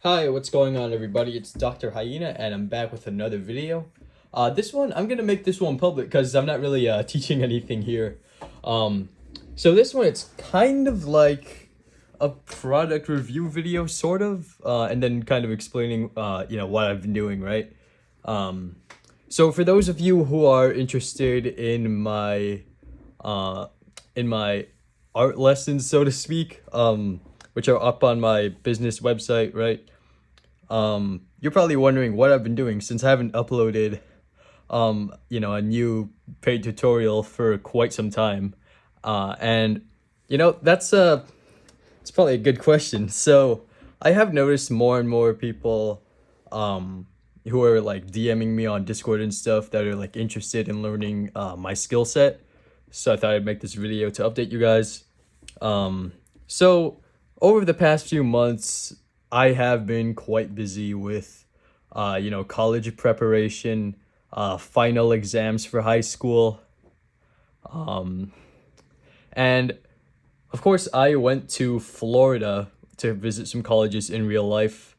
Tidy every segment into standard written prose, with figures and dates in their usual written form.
Hi, what's going on everybody? It's Dr. Hyena and I'm back with another video. This one, I'm gonna make this one public because I'm not really teaching anything here. Um, so this one, it's kind of like a product review video, sort of, and then kind of explaining, what I've been doing, right? Um, so for those of you who are interested uh, in my art lessons, so to speak, which are up on my business website, right? You're probably wondering what I've been doing since I haven't uploaded, a new paid tutorial for quite some time. And it's probably a good question. So I have noticed more and more people, who are like DMing me on Discord and stuff that are like interested in learning, my skill set. So I thought I'd make this video to update you guys. So over the past few months, I have been quite busy with, college preparation, final exams for high school, and of course, I went to Florida to visit some colleges in real life.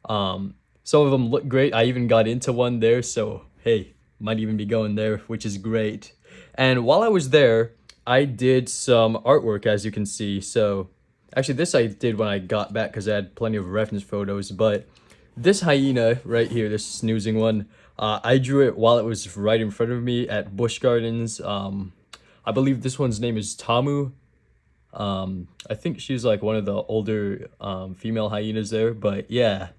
Some of them look great. I even got into one there, so hey, might even be going there, which is great. And while I was there, I did some artwork, as you can see. So actually, this I did when I got back because I had plenty of reference photos. But this hyena right here, this snoozing one, I drew it while it was right in front of me at Busch Gardens. I believe this one's name is Tamu. I think she's like one of the older female hyenas there. But yeah,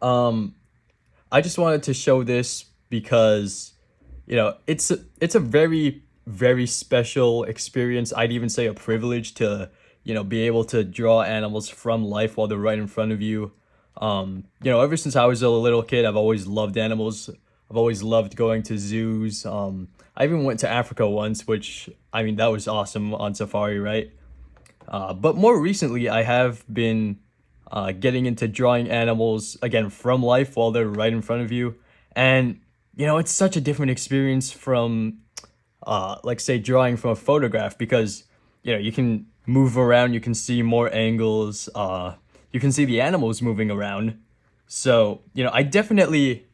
I just wanted to show this because it's a very very special experience. I'd even say a privilege to be able to draw animals from life while they're right in front of you. Ever since I was a little kid, I've always loved animals. I've always loved going to zoos. I even went to Africa once, which I mean that was awesome on safari, right? But more recently, I have been getting into drawing animals again from life while they're right in front of you, and it's such a different experience from, like say drawing from a photograph because you can move around, you can see more angles, you can see the animals moving around. So I definitely,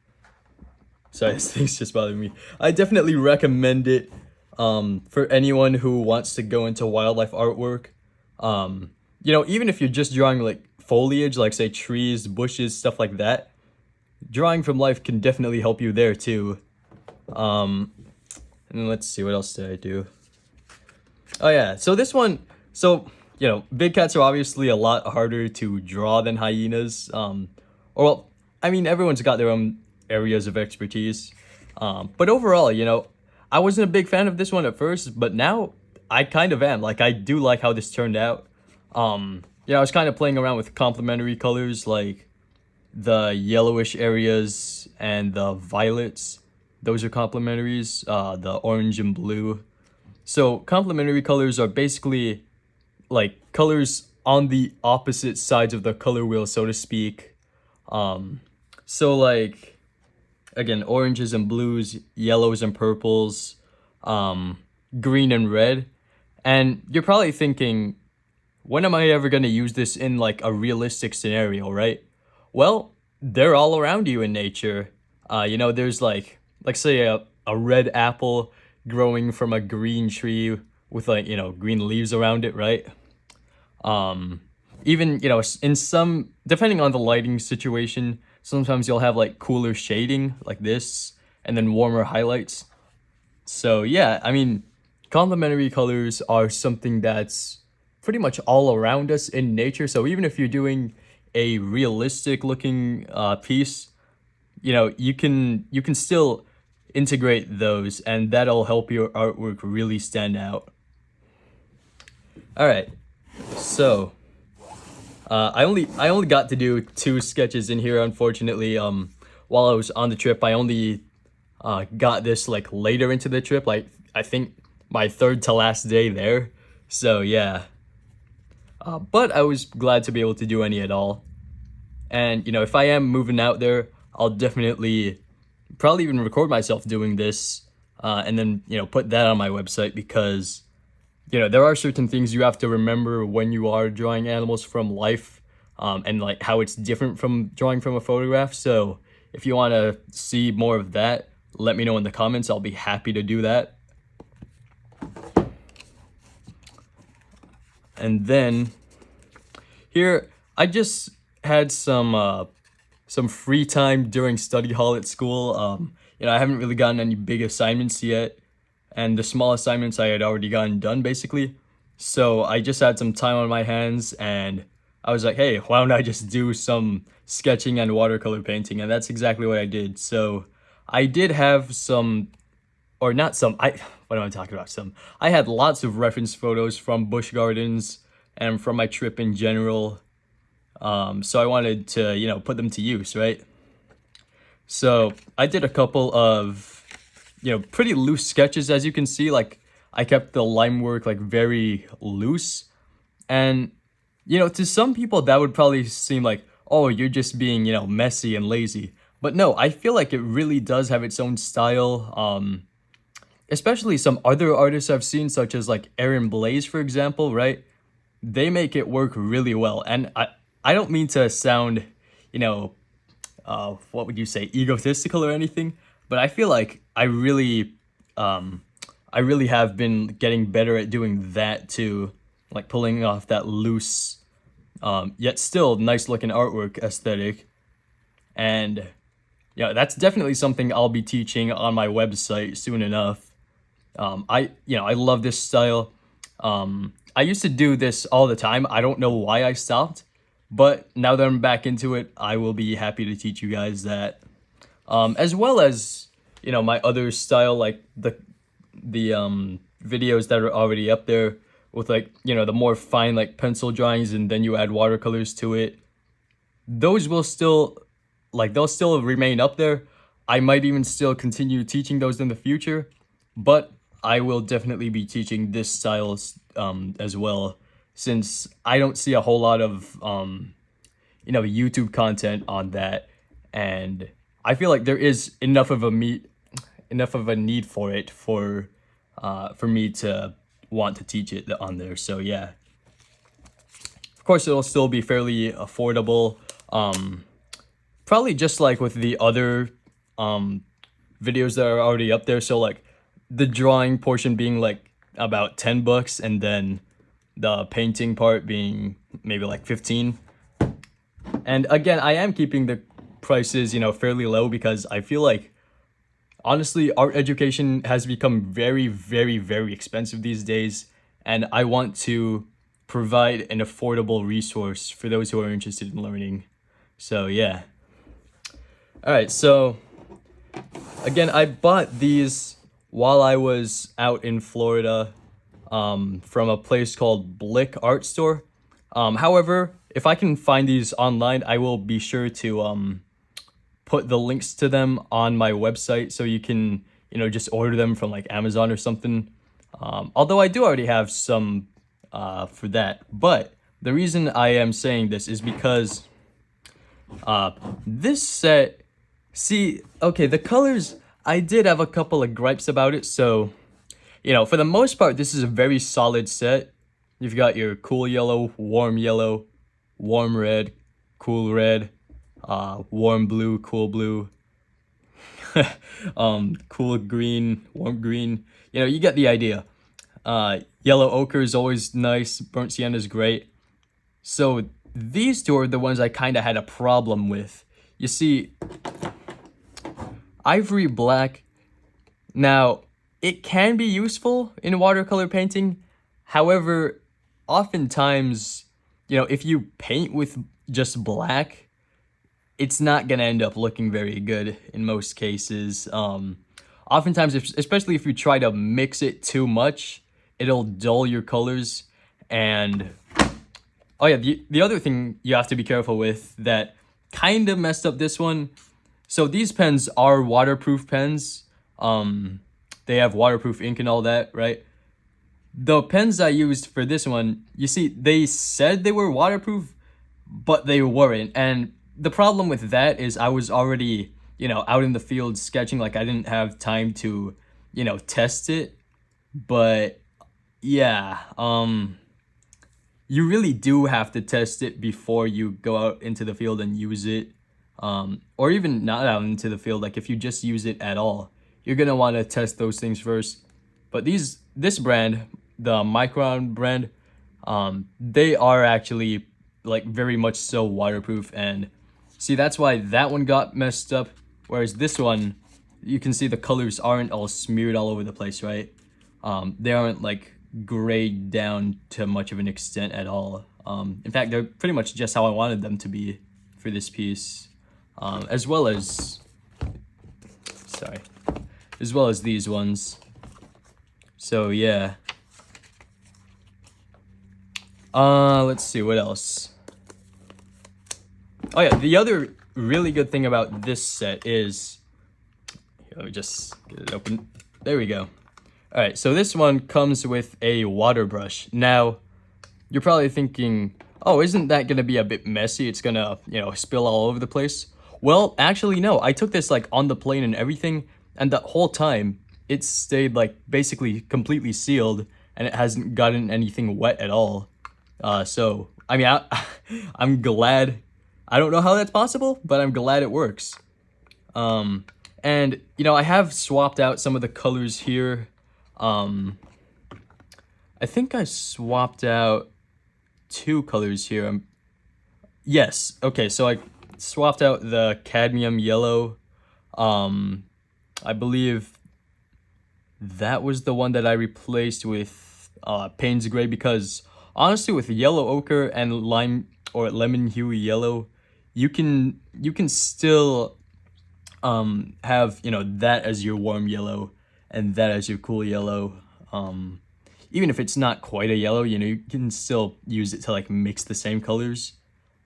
sorry, this thing's just bothering me. I definitely recommend it, for anyone who wants to go into wildlife artwork. Even if you're just drawing like foliage, like say trees, bushes, stuff like that, drawing from life can definitely help you there too. And let's see, what else did I do? Oh yeah, so this one, big cats are obviously a lot harder to draw than hyenas. Or well, I mean, everyone's got their own areas of expertise. But overall, I wasn't a big fan of this one at first, but now I kind of am. Like, I do like how this turned out. I was kind of playing around with complementary colors, like the yellowish areas and the violets. Those are complementaries, the orange and blue. So complementary colors are basically like colors on the opposite sides of the color wheel, so to speak. So like again, oranges and blues, yellows and purples, green and red. And you're probably thinking, when am I ever going to use this in like a realistic scenario, right? Well, they're all around you in nature. There's like say a red apple growing from a green tree with like, green leaves around it, right? Even, in some, depending on the lighting situation, sometimes you'll have like cooler shading like this and then warmer highlights. So yeah, I mean, complementary colors are something that's pretty much all around us in nature. So even if you're doing a realistic looking piece, you can still integrate those and that'll help your artwork really stand out. All right, so I only got to do two sketches in here, unfortunately. While I was on the trip, I only got this like later into the trip, like I think my third to last day there. So yeah, but I was glad to be able to do any at all. And if I am moving out there, I'll definitely probably even record myself doing this, and then put that on my website because there are certain things you have to remember when you are drawing animals from life. and like how it's different from drawing from a photograph. So if you want to see more of that, let me know in the comments. I'll be happy to do that. And then here, I just had some free time during study hall at school. I haven't really gotten any big assignments yet, and the small assignments I had already gotten done basically. So I just had some time on my hands, and I was like, hey, why don't I just do some sketching and watercolor painting? And that's exactly what I did. So I did have some, or not some, what am I talking about? I had lots of reference photos from Busch Gardens and from my trip in general. So I wanted to, put them to use, right? So I did a couple of, pretty loose sketches, as you can see. Like, I kept the line work like very loose. And, to some people that would probably seem like, oh, you're just being, messy and lazy. But no, I feel like it really does have its own style. Especially some other artists I've seen, such as like Aaron Blaze, for example, right? They make it work really well. And I don't mean to sound, what would you say, egotistical or anything, but I feel like I really have been getting better at doing that too, like pulling off that loose, yet still nice looking artwork aesthetic. And that's definitely something I'll be teaching on my website soon enough. I love this style. I used to do this all the time. I don't know why I stopped, but now that I'm back into it, I will be happy to teach you guys that. As well as, my other style, like the videos that are already up there with like, the more fine like pencil drawings and then you add watercolors to it. Those will still, they'll still remain up there. I might even still continue teaching those in the future, but I will definitely be teaching this style as well, since I don't see a whole lot of YouTube content on that, and I feel like there is enough of a need for it for me to want to teach it on there. So yeah, of course it'll still be fairly affordable. Probably just like with the other videos that are already up there. So like the drawing portion being like about $10, and then the painting part being maybe like 15. And again, I am keeping the prices, fairly low, because I feel like honestly art education has become very, very, very expensive these days, and I want to provide an affordable resource for those who are interested in learning. So yeah. All right, so again, I bought these while I was out in Florida, from a place called Blick Art Store. However, if I can find these online, I will be sure to put the links to them on my website, so you can, just order them from like Amazon or something. Although I do already have some for that. But the reason I am saying this is because this set, okay, the colors, I did have a couple of gripes about it. So, for the most part, this is a very solid set. You've got your cool yellow, warm red, cool red, warm blue, cool blue, cool green, warm green. You get the idea. Yellow ochre is always nice. Burnt sienna is great. So these two are the ones I kind of had a problem with. You see, ivory black, now it can be useful in watercolor painting. However, oftentimes, if you paint with just black, it's not gonna end up looking very good in most cases. Oftentimes, especially if you try to mix it too much, it'll dull your colors. And oh yeah, the other thing you have to be careful with that kind of messed up this one. So these pens are waterproof pens. They have waterproof ink and all that, right? The pens I used for this one, you see, they said they were waterproof, but they weren't. And the problem with that is I was already, out in the field sketching. Like, I didn't have time to, test it. But yeah, you really do have to test it before you go out into the field and use it. Or even not out into the field, like if you just use it at all, you're gonna want to test those things first. But this brand, the Micron brand, they are actually like very much so waterproof. And see, that's why that one got messed up, whereas this one, you can see the colors aren't all smeared all over the place, right? They aren't like grayed down to much of an extent at all. In fact, they're pretty much just how I wanted them to be for this piece. As well as these ones. So yeah. Let's see what else. Oh yeah, the other really good thing about this set is, let me just get it open. There we go. All right, so this one comes with a water brush. Now, you're probably thinking, oh, isn't that gonna be a bit messy? It's gonna, spill all over the place. Well, actually, no. I took this like on the plane and everything, and the whole time it stayed like basically completely sealed, and it hasn't gotten anything wet at all. So I mean, I'm glad. I don't know how that's possible, but I'm glad it works. And I have swapped out some of the colors here. I think I swapped out 2 colors here. Yes. Okay. So I swapped out the cadmium yellow. I believe that was the one that I replaced with Payne's gray, because honestly, with yellow ochre and lime or lemon hue yellow, you can still have that as your warm yellow and that as your cool yellow. Even if it's not quite a yellow, you can still use it to like mix the same colors.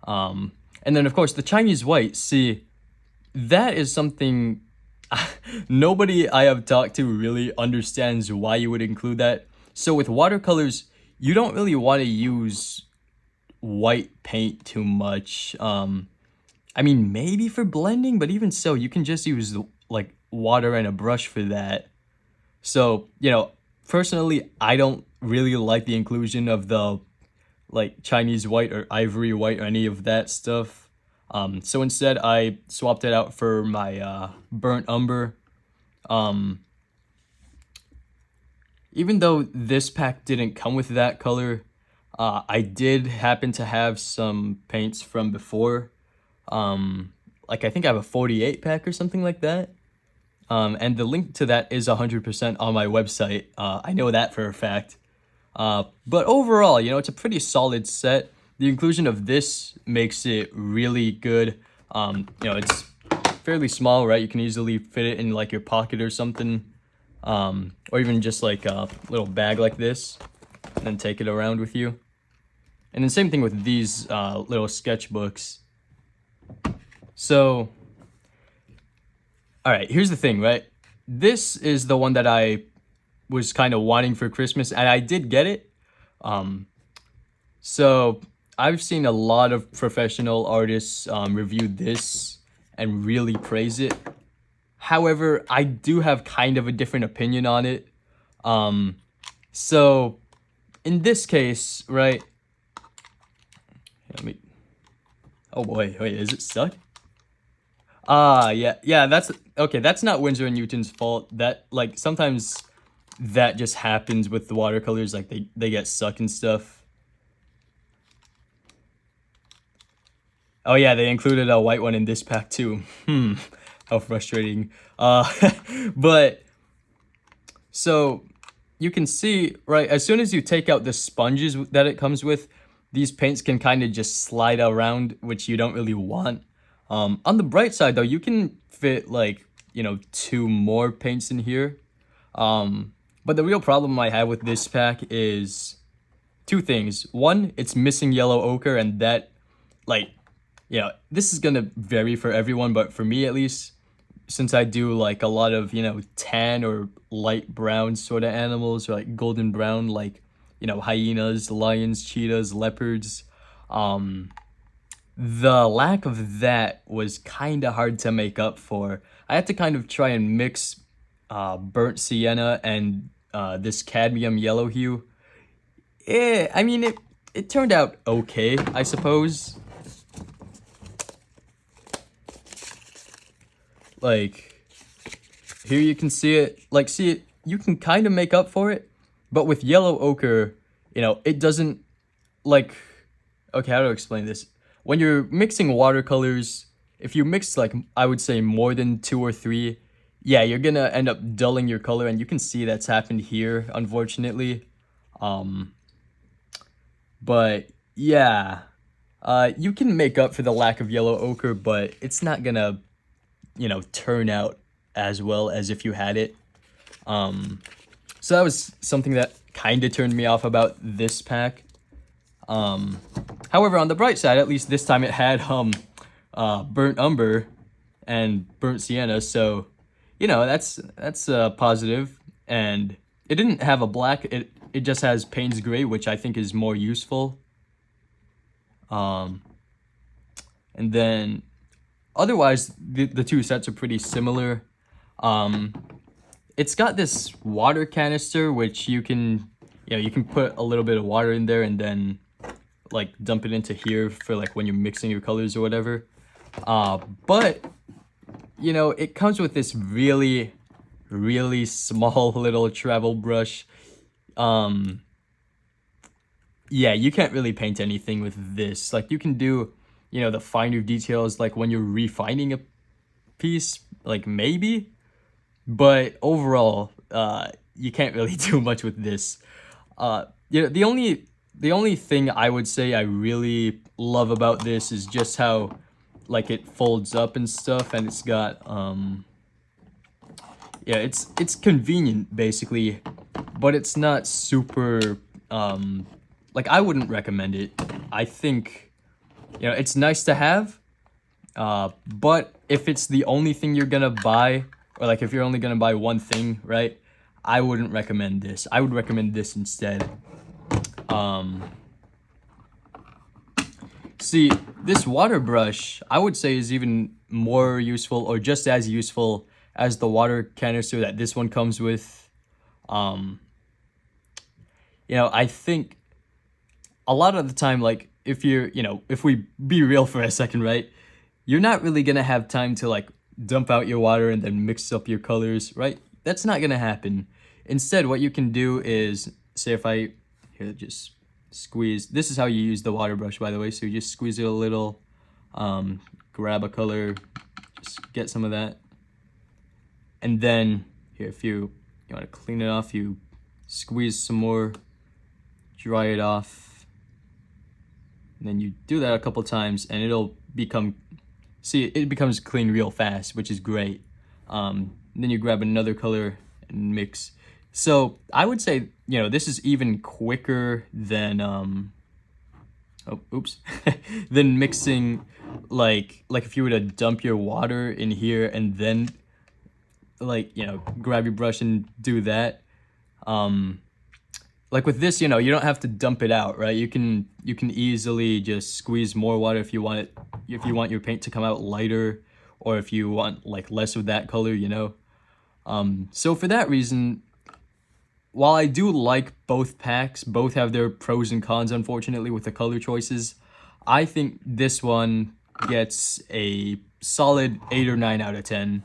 And then of course the Chinese white, see, that is something nobody I have talked to really understands why you would include that. So with watercolors, you don't really want to use white paint too much. I mean, maybe for blending, but even so, you can just use like water and a brush for that. So, personally, I don't really like the inclusion of the like Chinese white or ivory white or any of that stuff. So instead, I swapped it out for my burnt umber. Even though this pack didn't come with that color, I did happen to have some paints from before. Like I think I have a 48 pack or something like that. And the link to that is 100% on my website. I know that for a fact. But overall, it's a pretty solid set. The inclusion of this makes it really good. It's fairly small, right? You can easily fit it in like your pocket or something. Or even just like a little bag like this, and then take it around with you. And then same thing with these little sketchbooks. So, all right, here's the thing, right? This is the one that I was kind of wanting for Christmas, and I did get it. So I've seen a lot of professional artists review this and really praise it. However, I do have kind of a different opinion on it. So in this case, right? Oh boy, wait, is it stuck? Yeah, that's okay. That's not Winsor & Newton's fault. That like sometimes that just happens with the watercolors, like they get stuck and stuff. Oh yeah, they included a white one in this pack too. How frustrating. But so you can see, right, as soon as you take out the sponges that it comes with, these paints can kind of just slide around, which you don't really want. On the bright side though, you can fit like, 2 more paints in here. But the real problem I have with this pack is 2 things. One, it's missing yellow ochre, and that, like, this is gonna vary for everyone, but for me at least, since I do like a lot of, tan or light brown sort of animals, or like golden brown, like, hyenas, lions, cheetahs, leopards, the lack of that was kind of hard to make up for. I had to kind of try and mix burnt sienna and this cadmium yellow hue. I mean, it turned out okay, I suppose. Like, here you can see it. Like, see it, you can kind of make up for it, but with yellow ochre, you know, it doesn't, like, okay, how to explain this? When you're mixing watercolors, if you mix, like, I would say more than 2 or 3, yeah, you're gonna end up dulling your color, and you can see that's happened here, unfortunately. But yeah, you can make up for the lack of yellow ochre, but it's not gonna, you know, turn out as well as if you had it. So that was something that kind of turned me off about this pack. However, on the bright side, at least this time it had burnt umber and burnt sienna, so you know that's positive. And it didn't have a black; it just has Payne's gray, which I think is more useful. And then otherwise, the two sets are pretty similar. It's got this water canister, which you can put a little bit of water in there and then like dump it into here for like when you're mixing your colors or whatever. But you know, it comes with this really small little travel brush. Yeah, you can't really paint anything with this. Like, you can do, you know, the finer details like when you're refining a piece, like maybe, but overall, you can't really do much with this. You know, the only thing I would say I really love about this is just how like it folds up and stuff, and it's got yeah, it's convenient basically, but it's not super like, I wouldn't recommend it. I think, you know, it's nice to have, but if it's the only thing you're gonna buy, or like if you're only gonna buy one thing, right, I wouldn't recommend this. I would recommend this instead. See, this water brush, I would say, is even more useful or just as useful as the water canister that this one comes with. You know, I think a lot of the time, like, if you're, you know, if we be real for a second, right, you're not really gonna have time to like dump out your water and then mix up your colors, right? That's not gonna happen. Instead, what you can do is, say if I, here, just squeeze. This is how you use the water brush, by the way. So you just squeeze it a little, grab a color, just get some of that. And then, here, if you want to clean it off, you squeeze some more, dry it off. And then you do that a couple times and it'll become, see, it becomes clean real fast, which is great. Then you grab another color and mix. So I would say, you know, this is even quicker than, oh, oops, than mixing, like if you were to dump your water in here and then, like, you know, grab your brush and do that. Like with this, you know, you don't have to dump it out, right? You can easily just squeeze more water if you want it, if you want your paint to come out lighter, or if you want like less of that color, you know. So for that reason, while I do like both packs, both have their pros and cons, unfortunately, with the color choices, I think this one gets a solid 8 or 9 out of 10,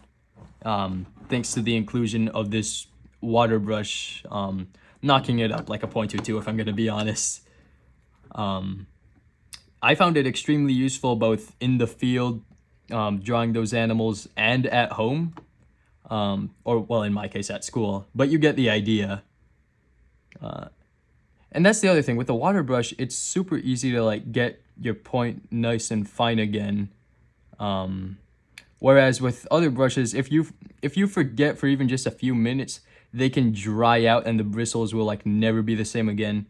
thanks to the inclusion of this water brush, knocking it up like a point or two, if I'm going to be honest. I found it extremely useful both in the field, drawing those animals, and at home, or, well, in my case, at school, but you get the idea. And that's the other thing with the water brush, it's super easy to like get your point nice and fine again. Whereas with other brushes, if you forget for even just a few minutes, they can dry out and the bristles will like never be the same again.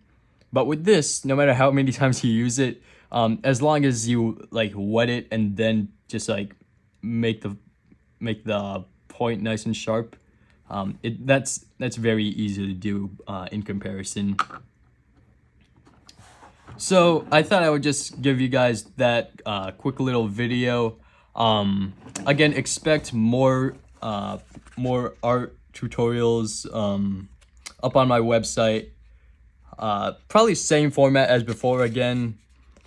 But with this, no matter how many times you use it, as long as you like wet it and then just like make the point nice and sharp, that's very easy to do in comparison. So I thought I would just give you guys that quick little video. Again, expect more art tutorials up on my website. Probably same format as before again.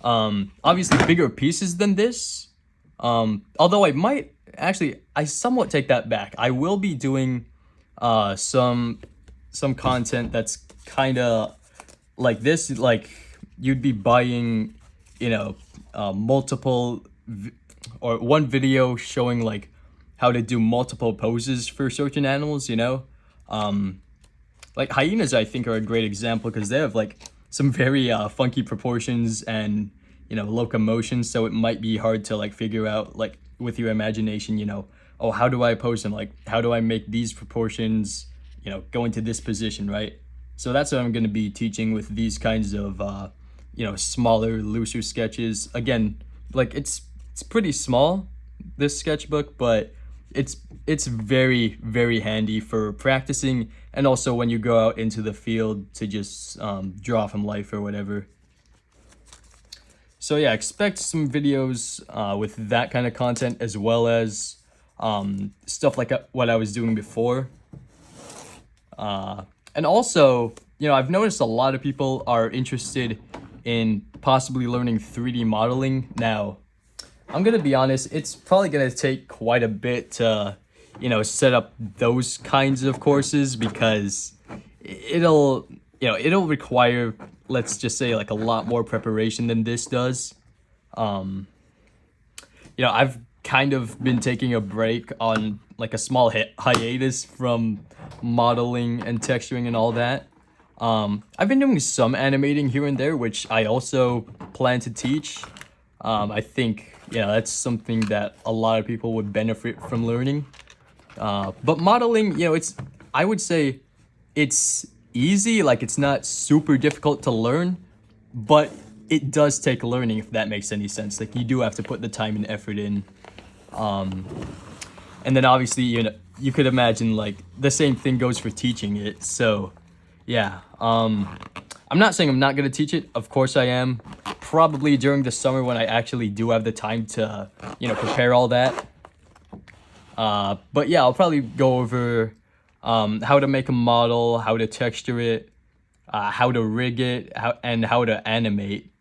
Obviously bigger pieces than this. Although I somewhat take that back. I will be doing some content that's kind of like this, like you'd be buying, multiple or one video showing like how to do multiple poses for certain animals, like hyenas I think are a great example because they have like some very funky proportions and locomotion, so it might be hard to like figure out like with your imagination, oh, how do I pose them, like how do I make these proportions go into this position, right? So that's what I'm going to be teaching with these kinds of smaller, looser sketches. Again, like it's pretty small, this sketchbook, but it's very, very handy for practicing, and also when you go out into the field to just draw from life or whatever. So yeah, expect some videos with that kind of content, as well as stuff like what I was doing before. And also, I've noticed a lot of people are interested in possibly learning 3D modeling. Now, I'm going to be honest, it's probably going to take quite a bit to, set up those kinds of courses, because it'll require, let's just say, like a lot more preparation than this does. I've kind of been taking a break on like a small hiatus from modeling and texturing and all that. I've been doing some animating here and there, which I also plan to teach. I think, that's something that a lot of people would benefit from learning. But modeling, I would say it's easy, like it's not super difficult to learn, but it does take learning, if that makes any sense. Like you do have to put the time and effort in. And then obviously, you could imagine like the same thing goes for teaching it. So yeah, I'm not saying I'm not going to teach it. Of course I am. Probably during the summer when I actually do have the time to, prepare all that. But yeah, I'll probably go over how to make a model, how to texture it, how to rig it, and how to animate.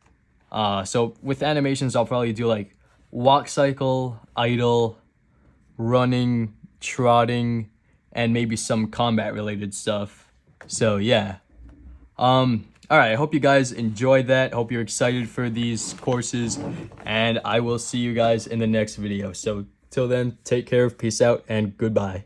So with animations, I'll probably do like walk cycle, idle, running, trotting, and maybe some combat related stuff. So yeah. All right, I hope you guys enjoyed that. Hope you're excited for these courses, and I will see you guys in the next video. So till then, take care, peace out, and goodbye.